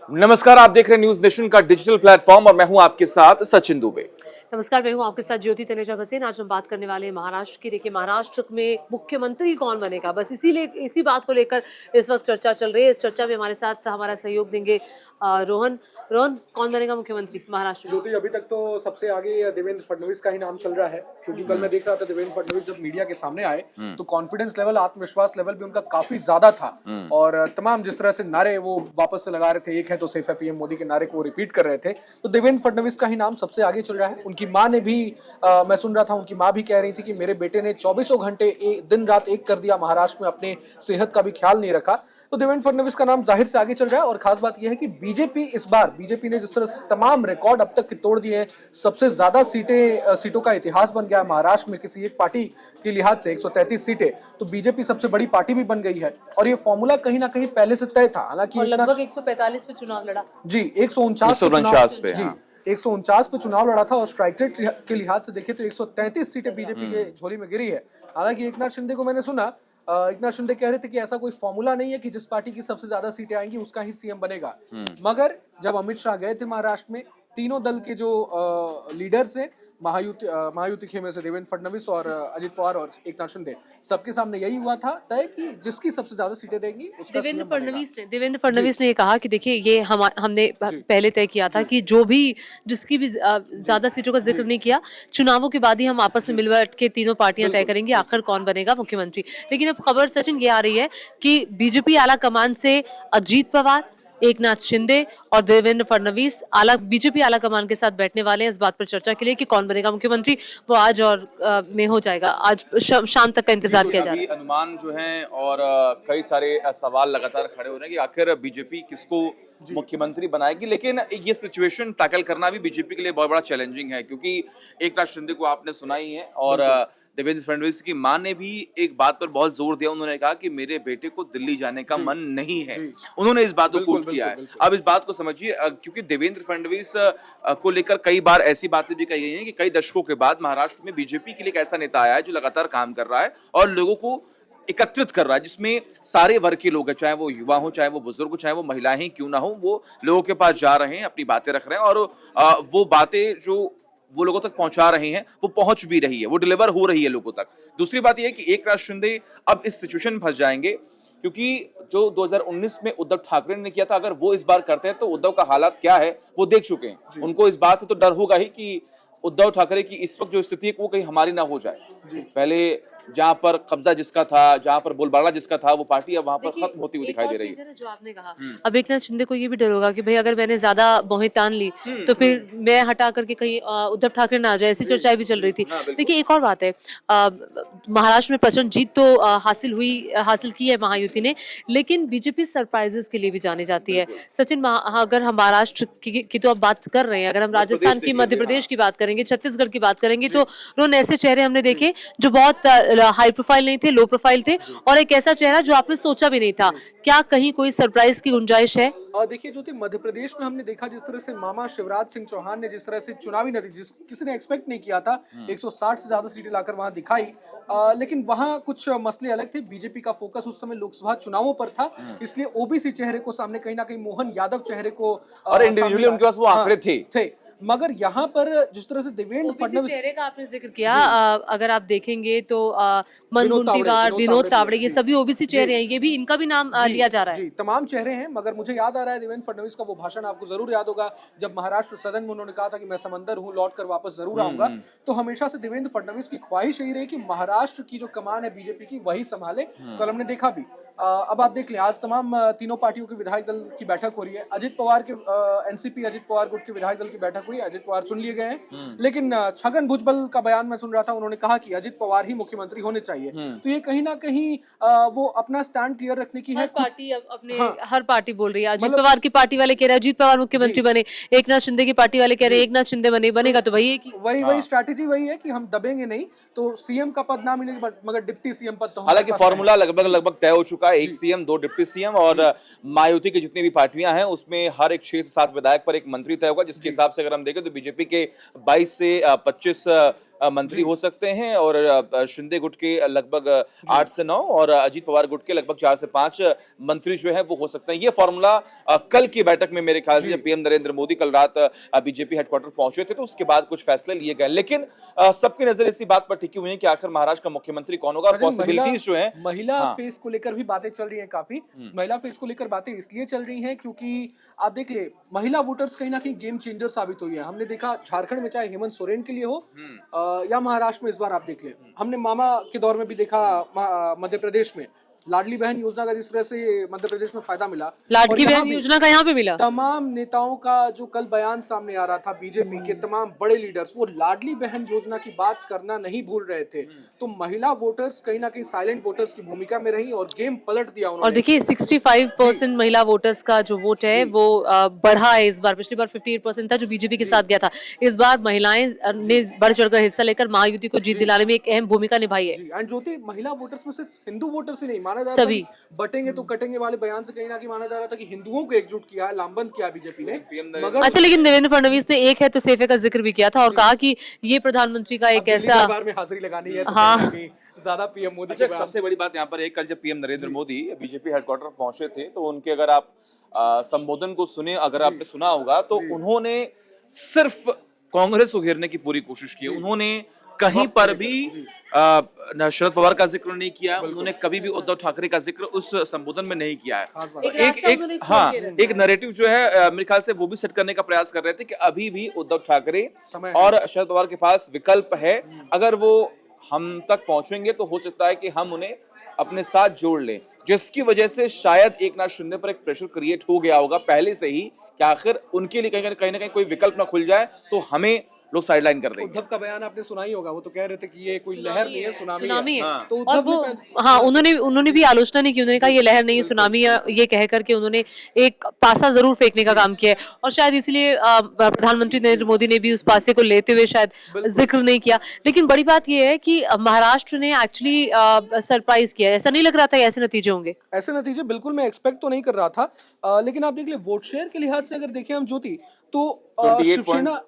नमस्कार, आप देख रहे हैं न्यूज नेशन का डिजिटल प्लेटफॉर्म और मैं हूं आपके साथ सचिन दुबे। नमस्कार, मैं हूं आपके साथ ज्योति तनेजा भसीन। आज हम बात करने वाले हैं महाराष्ट्र की। देखिए, महाराष्ट्र में मुख्यमंत्री कौन बनेगा, बस इसी बात को लेकर इस वक्त चर्चा चल रही है। इस चर्चा में हमारे साथ हमारा सहयोग देंगे रोहन। रोहन, कौन बनेगा मुख्यमंत्री महाराष्ट्र में? ज्योति, अभी तक तो सबसे आगे देवेंद्र फडणवीस का ही नाम चल रहा है, क्योंकि कल मैं देख रहा था देवेंद्र फडणवीस जब मीडिया के सामने आए तो कॉन्फिडेंस लेवल, आत्मविश्वास लेवल भी उनका काफी ज्यादा था। और तमाम जिस तरह से नारे वो वापस से लगा रहे थे, एक है तो सेफ है पीएम मोदी के नारे को रिपीट कर रहे थे, तो देवेंद्र फडणवीस का ही नाम सबसे आगे चल रहा है। उनकी माँ ने भी मैं सुन रहा था, उनकी माँ भी कह रही थी कि मेरे बेटे ने 24 घंटे दिन रात एक कर दिया, महाराष्ट्र में अपने सेहत का भी ख्याल नहीं रखा। तो देवेंद्र फडणवीस का नाम जाहिर से आगे चल रहा है। और खास बात यह है कि बीजेपी ने जिस तरह से तमाम रिकॉर्ड अब तक के तोड़ दिए हैं, सबसे ज्यादा सीटों का इतिहास बन गया महाराष्ट्र में किसी एक पार्टी के लिहाज से, 133 सीटें, तो बीजेपी सबसे बड़ी पार्टी भी बन गई है। और ये फॉर्मूला कहीं ना कहीं पहले से तय था, हालांकि लगभग 145 पे चुनाव लड़ा जी, 149 पे, हाँ, 149 पे चुनाव लड़ा था। और स्ट्राइक रेट के लिहाज से देखें तो 133 सीटें बीजेपी के झोली में गिरी है। हालांकि एकनाथ शिंदे को मैंने सुना, एकनाथ शिंदे कह रहे थे कि ऐसा कोई फॉर्मूला नहीं है कि जिस पार्टी की सबसे ज्यादा सीटें आएंगी उसका ही सीएम बनेगा। मगर जब अमित शाह गए थे महाराष्ट्र में, तीनों दल के जो लीडर्स हैं, महायुति के में से देवेंद्र फडणवीस और अजित पवार और एकनाथ शिंदे, सबके सामने यही हुआ था तय कि जिसकी सबसे ज्यादा सीटें देंगी उसका देवेंद्र फडणवीस ने ये कहा कि देखिए, ये हमने पहले तय किया था कि जिसकी भी ज्यादा सीटों का जिक्र नहीं किया, चुनावों के बाद ही हम आपस में मिलकर के तीनों पार्टियां तय करेंगी आखिर कौन बनेगा मुख्यमंत्री। लेकिन अब खबर सचिन ये आ रही है कि बीजेपी आला कमान से अजीत पवार, एकनाथ शिंदे और देवेंद्र फडणवीस बीजेपी आला कमान के साथ बैठने वाले हैं इस बात पर चर्चा के लिए कि कौन बनेगा मुख्यमंत्री। वो आज में हो जाएगा, आज शाम तक का इंतजार किया जा रहा है। अनुमान जो है और कई सारे सवाल लगातार खड़े हो रहे हैं कि आखिर बीजेपी किसको मुख्यमंत्री बनाएगी। लेकिन ये सिचुएशन टैकल करना भी बीजेपी के लिए बहुत बड़ा चैलेंजिंग है, क्योंकि एकनाथ शिंदे को आपने सुना ही है और देवेंद्र फडणवीस की मां ने भी एक बात पर बहुत जोर दिया। उन्होंने कहा कि मेरे बेटे को दिल्ली जाने का मन नहीं है। उन्होंने इस बात को कोट किया है। अब इस बात को समझिए, क्योंकि देवेंद्र फडणवीस को लेकर कई बार ऐसी बातें भी कही गई हैं कि कई दशकों के बाद महाराष्ट्र में बीजेपी के लिए एक ऐसा नेता आया है जो लगातार काम कर रहा है और लोगों को एकत्रित कर रहा है, जिसमें सारे वर्ग के लोग हैं, चाहे वो युवा हो, चाहे वो बुजुर्ग हो, चाहे वो महिलाएं ही क्यों ना हो, वो लोगों के पास जा रहे हैं, अपनी बातें रख रहे हैं और वो बातें जो वो लोगों तक पहुंचा रहे हैं वो पहुंच भी रही है, वो डिलीवर हो रही है लोगों तक। दूसरी बात यह है कि एकनाथ शिंदे अब इस सिचुएशन में फंस जाएंगे, क्योंकि जो 2019 में उद्धव ठाकरे ने किया था, अगर वो इस बार करते हैं तो उद्धव का हालात क्या है वो देख चुके हैं। उनको इस बात से तो डर होगा ही कि उद्धव ठाकरे की इस वक्त जो स्थिति है वो कहीं हमारी ना हो जाए। पहले जहां पर कब्जा जिसका था, जहां पर बोलबाला जिसका था, वो पार्टी अब वहां पर खत्म होती हुई दिखाई दे रही है। जो आपने कहा, अब एकनाथ शिंदे को ये भी डर होगा कि भाई अगर मैंने ज्यादा मोहित तान ली तो फिर मैं हटा करके कहीं उद्धव ठाकरे ना आ जाए, ऐसी चर्चाएं भी चल रही थी। देखिए, एक और बात है, महाराष्ट्र में प्रचंड जीत तो हासिल की है महायुति ने, लेकिन बीजेपी सरप्राइजेस के लिए भी जानी जाती है। सचिन, अगर हम महाराष्ट्र की तो अब बात कर रहे हैं, अगर हम राजस्थान की, मध्य प्रदेश की बात करेंगे, छत्तीसगढ़ की बात करेंगे, तो उन्होंने ऐसे चेहरे हमने देखे जो बहुत हाई प्रोफाइल नहीं थे, लो प्रोफाइल थे, और एक ऐसा चेहरा जो आपने सोचा भी नहीं था। क्या कहीं कोई सरप्राइज की गुंजाइश है? देखिए ज्योति, मध्य प्रदेश में हमने देखा जिस तरह से मामा शिवराज सिंह चौहान ने जिस तरह से चुनावी नतीजे किसी ने एक्सपेक्ट नहीं किया था, 160 से ज्यादा सीटें लाकर वहां दिखाई। लेकिन वहां कुछ मसले अलग थे। बीजेपी का फोकस उस समय लोकसभा चुनावों पर था, इसलिए ओबीसी चेहरे को सामने, कहीं ना कहीं मोहन यादव चेहरे को, और इंडिविजुअली उनके पास वो आंकड़े थे। मगर यहाँ पर जिस तरह से देवेंद्र फडणवीस चेहरे का आपने जिक्र किया, अगर आप देखेंगे तो मनमुंटीवार, विनोद तावड़े, ये सभी ओबीसी चेहरे हैं, ये भी, इनका भी नाम लिया जा रहा है। जी, तमाम चेहरे हैं। मगर मुझे याद आ रहा है देवेंद्र फडणवीस का वो भाषण, आपको जरूर याद होगा, जब महाराष्ट्र सदन में उन्होंने कहा था कि मैं समंदर हूँ, लौट कर वापस जरूर आऊंगा। तो हमेशा से देवेंद्र फडणवीस की ख्वाहिश यही रही कि महाराष्ट्र की जो कमान है बीजेपी की वही संभाले। कल हमने देखा भी। अब आप देख लें, आज तमाम तीनों पार्टियों के विधायक दल की बैठक हो रही है। अजित पवार के एनसीपी अजित पवार गुट के विधायक दल की बैठक हुई, अजित पवार चुन लिए गए हैं। लेकिन छगन भुजबल का बयान मैं सुन रहा था, उन्होंने कहा कि अजित पवार ही मुख्यमंत्री होने चाहिए। तो ये कहीं ना कहीं वो अपना स्टैंड क्लियर रखने की है। हर पार्टी बोल रही है, अजित पवार की पार्टी वाले कह रहे हैं अजित पवार मुख्यमंत्री बने, एकनाथ शिंदे की पार्टी वाले कह रहे हैं एकनाथ शिंदे बनेगा तो वही स्ट्रैटेजी वही है कि हम दबेंगे नहीं तो सीएम का पद ना मिलेगा, मगर डिप्टी सीएम पद तो, हालांकि फॉर्मूला लगभग तय हो चुका है, एक सीएम, 2 डिप्टी सीएम, और मायावती की जितनी भी पार्टियां हैं उसमें हर एक 6 से 7 विधायक पर एक मंत्री तय होगा, जिसके हिसाब से अगर हम देखें तो बीजेपी के 22 से 25 मंत्री हो सकते हैं और शिंदे गुट के लगभग 8 से 9 और अजीत पवार गुट के लगभग 4 से 5 मंत्री जो है वो हो सकते हैं। ये फॉर्मूला कल की बैठक में मेरे ख्याल से जब पीएम नरेंद्र मोदी कल रात बीजेपी हेडक्वार्टर पहुंचे थे तो उसके बाद कुछ फैसले लिए गए, लेकिन सबकी नजर इसी बात पर टिकी हुई है कि आखिर महाराष्ट्र का मुख्यमंत्री कौन होगा। पॉसिबिलिटीज जो है महिला फेस को लेकर भी बातें चल रही हैं काफी। महिला फेस को लेकर बातें इसलिए चल रही हैं क्योंकि आप देख ले महिला वोटर्स कहीं ना कहीं गेम चेंजर साबित हुई है। हमने देखा झारखंड में चाहे हेमंत सोरेन के लिए हो या महाराष्ट्र में, इस बार आप देख ले हमने मामा के दौर में भी देखा मध्य प्रदेश में लाडली बहन योजना का जिस तरह से मध्य प्रदेश में फायदा मिला, लाडली बहन योजना का यहाँ पे मिला। तमाम नेताओं का जो कल बयान सामने आ रहा था, बीजेपी के तमाम बड़े लीडर्स वो लाडली बहन योजना की बात करना नहीं भूल रहे थे। तो महिला वोटर्स कहीं ना कहीं साइलेंट वोटर्स की भूमिका में रही और गेम पलट दिया उन्होंने। और देखिए 65% महिला वोटर्स का जो वोट है वो बढ़ा है इस बार। पिछली बार 58% था जो बीजेपी के साथ गया था। इस बार महिलाएं ने बढ़ चढ़कर हिस्सा लेकर महायुति को जीत दिलाने में एक अहम भूमिका निभाई है। एंड ज्योति, महिला वोटर्स में सिर्फ हिंदू वोटर्स ही नहीं माना जा रहा सभी बटेंगे तो कटेंगे वाले बयान से कहीं ना कहीं माना जा रहा था कि हिंदुओं को एकजुट किया है, लामबंद किया बीजेपी ने। मगर अच्छा, लेकिन देवेंद्र फडणवीस ने एक है तो सेफ है का जिक्र भी किया था और कहा कि ये प्रधानमंत्री का एक ऐसा बार में हाजिरी लगानी है तो हाँ ज्यादा पीएम मोदी अच्छा, सबसे बड़ी बात यहाँ पर एक कल जब PM Narendra Modi BJP headquarter पहुंचे थे तो उनके अगर आप संबोधन को सुने, अगर आपने सुना होगा तो उन्होंने सिर्फ कांग्रेस को घेरने की पूरी कोशिश की। उन्होंने कहीं पर भी शरद पवार का जिक्र नहीं किया, उन्होंने कभी भी उद्धव ठाकरे का जिक्र उस संबोधन में नहीं किया है। एक नैरेटिव जो है मेरे ख्याल से वो भी सेट करने का प्रयास कर रहे थे कि अभी भी उद्धव ठाकरे और शरद पवार के पास विकल्प है। अगर वो हम तक पहुंचेंगे तो हो सकता है कि हम उन्हें अपने साथ जोड़ लें, जिसकी वजह से शायद एकनाथ शिंदे पर एक प्रेशर क्रिएट हो गया होगा पहले से ही कि आखिर उनके लिए कहीं ना कहीं कोई विकल्प ना खुल जाए तो हमें लोग साइडलाइन कर देंगे। उद्धव का बयान आपने सुना ही होगा, वो तो कह रहे थे कि ये कोई लहर नहीं है, सुनामी है। हाँ। तो और वो हाँ उन्होंने भी आलोचना नहीं की। उन्होंने कहा ये लहर नहीं है, सुनामी है, ये कह करके उन्होंने एक पासा जरूर फेंकने का काम किया है और शायद इसलिए प्रधानमंत्री नरेंद्र मोदी ने भी उस पासे को लेते हुए शायद जिक्र नहीं किया। लेकिन बड़ी बात यह है कि महाराष्ट्र ने एक्चुअली सरप्राइज किया। ऐसा नहीं लग रहा था ऐसे नतीजे होंगे। ऐसे नतीजे बिल्कुल मैं एक्सपेक्ट तो नहीं कर रहा था, लेकिन आप देख ले वोट शेयर के लिहाज से अगर देखें हम ज्योति तो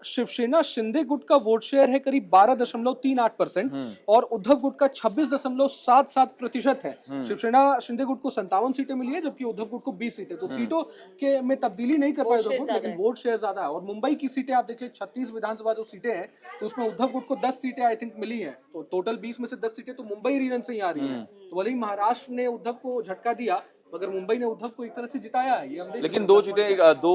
शिवसेना शिंदे गुट का वोट शेयर है करीब 12.38% और उद्धव गुट का 26.77% है। शिवसेना शिंदे गुट को 57 सीटें मिली है जबकि उद्धव गुट को 20 सीटें। तो सीटों के में तब्दीली नहीं कर पाए उद्धव गुट, लेकिन वोट शेयर ज्यादा है। और मुंबई की सीटें आप देख ले 36 विधानसभा जो सीटें हैं तो उसमें उद्धव गुट को 10 सीटें आई थिंक मिली है। तो टोटल 20 में से 10 सीटें तो मुंबई रीजन से ही आ रही है। तो भले ही महाराष्ट्र ने उद्धव को झटका दिया मगर मुंबई ने उद्धव को एक तरह से जिताया है। ये हम देख लेकिन दो सीटें, दो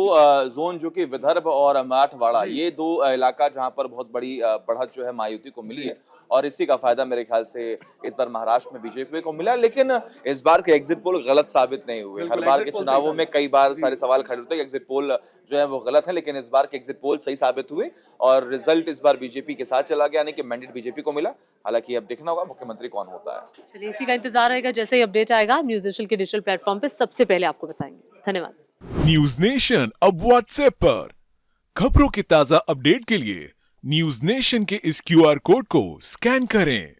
जोन जो कि विदर्भ और मराठवाड़ा, ये दो इलाका जहां पर बहुत बड़ी बढ़त जो है महायुति को मिली है और इसी का फायदा मेरे ख्याल से इस बार महाराष्ट्र में बीजेपी को मिला। लेकिन इस बार के एग्जिट पोल गलत साबित नहीं हुए। हर बार के चुनावों में कई बार सारे सवाल खड़े होते हैं एग्जिट पोल जो है वो गलत है, लेकिन इस बार के एग्जिट पोल सही साबित हुए और रिजल्ट इस बार बीजेपी के साथ चला गया, यानी कि मैंडेट बीजेपी को मिला। हालांकि अब देखना होगा मुख्यमंत्री कौन होता है। चलिए इसी का इंतजार रहेगा। जैसे ही अपडेट आएगा न्यूज नेशन के डिजिटल प्लेटफॉर्म पे सबसे पहले आपको बताएंगे। धन्यवाद। न्यूज नेशन अब व्हाट्सएप पर खबरों के ताजा अपडेट के लिए न्यूज नेशन के इस QR कोड को स्कैन करें।